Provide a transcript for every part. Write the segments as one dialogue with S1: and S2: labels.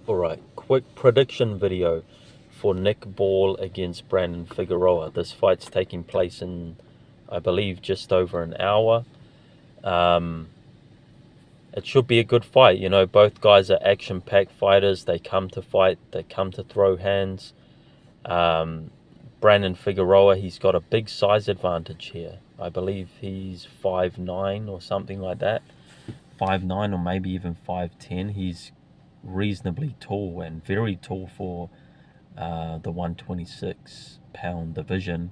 S1: Alright, quick prediction video for Nick Ball against Brandon Figueroa. This fight's taking place in, I believe, just over an hour. It should be a good fight. You know, both guys are action-packed fighters. They come to fight. They come to throw hands. Brandon Figueroa, he's got a big size advantage here. I believe he's 5'9" or something like that. 5'9" or maybe even 5'10". He's reasonably tall and very tall for the 126-pound division.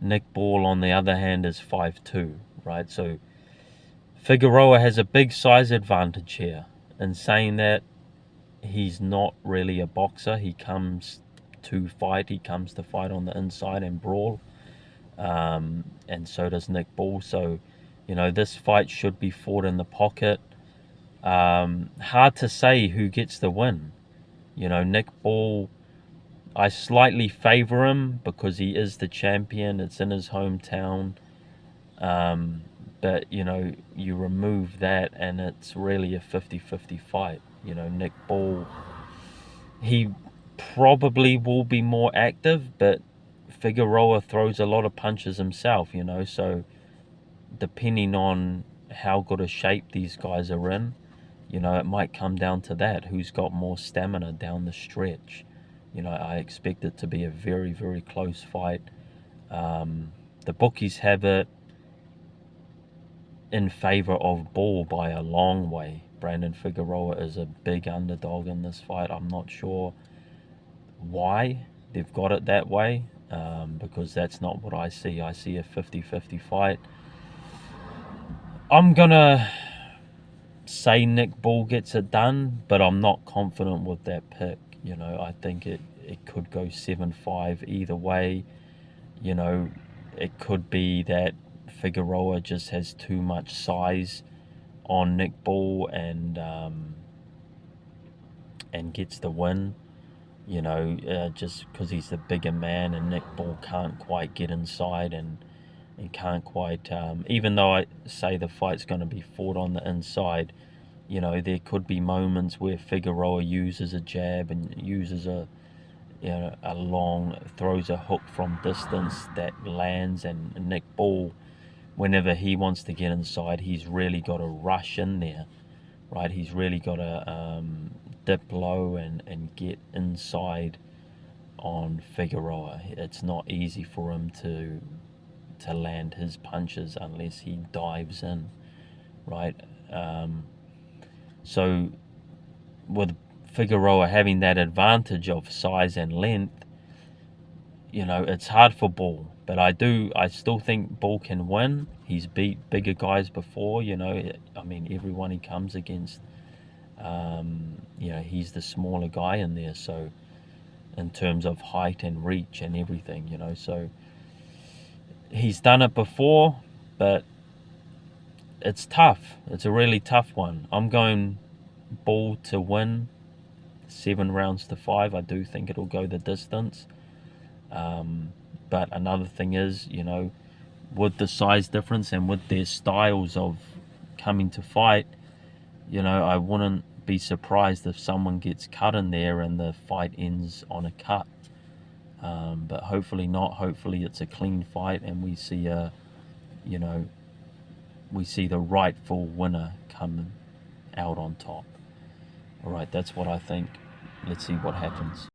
S1: Nick Ball, on the other hand, is 5'2", right? So Figueroa has a big size advantage here. In saying that, he's not really a boxer. He comes to fight. He comes to fight on the inside and brawl. And so does Nick Ball. So, you know, this fight should be fought in the pocket. Hard to say who gets the win. You know, Nick Ball, I slightly favor him because he is the champion. It's in his hometown. But, you know, you remove that and it's really a 50-50 fight. You know, Nick Ball, he probably will be more active, but Figueroa throws a lot of punches himself, you know. So depending on how good a shape these guys are in, you know, it might come down to that. Who's got more stamina down the stretch? You know, I expect it to be a very, very close fight. The bookies have it in favor of Ball by a long way. Brandon Figueroa is a big underdog in this fight. I'm not sure why they've got it that way, because that's not what I see. I see a 50-50 fight. I'm gonna say Nick Ball gets it done, but I'm not confident with that pick. You know, I think it could go 7-5 either way. You know, it could be that Figueroa just has too much size on Nick Ball and gets the win. You know, just because he's the bigger man and Nick Ball can't quite get inside and can't quite, even though I say the fight's going to be fought on the inside, you know, there could be moments where Figueroa uses a jab and uses a long, throws a hook from distance that lands, and Nick Ball, whenever he wants to get inside, he's really got to rush in there, right? He's really got to dip low and get inside on Figueroa. It's not easy for him to land his punches unless he dives in, right? So with Figueroa having that advantage of size and length, you know, it's hard for Ball. But I still think Ball can win. He's beat bigger guys before, you know. I mean, everyone he comes against, you know, he's the smaller guy in there. So in terms of height and reach and everything, you know, so he's done it before, but it's tough. It's a really tough one. I'm going Ball to win 7-5. I do think it'll go the distance. But another thing is, you know, with the size difference and with their styles of coming to fight, you know, I wouldn't be surprised if someone gets cut in there and the fight ends on a cut. But hopefully not. Hopefully it's a clean fight and we see we see the rightful winner coming out on top. All right, that's what I think. Let's see what happens.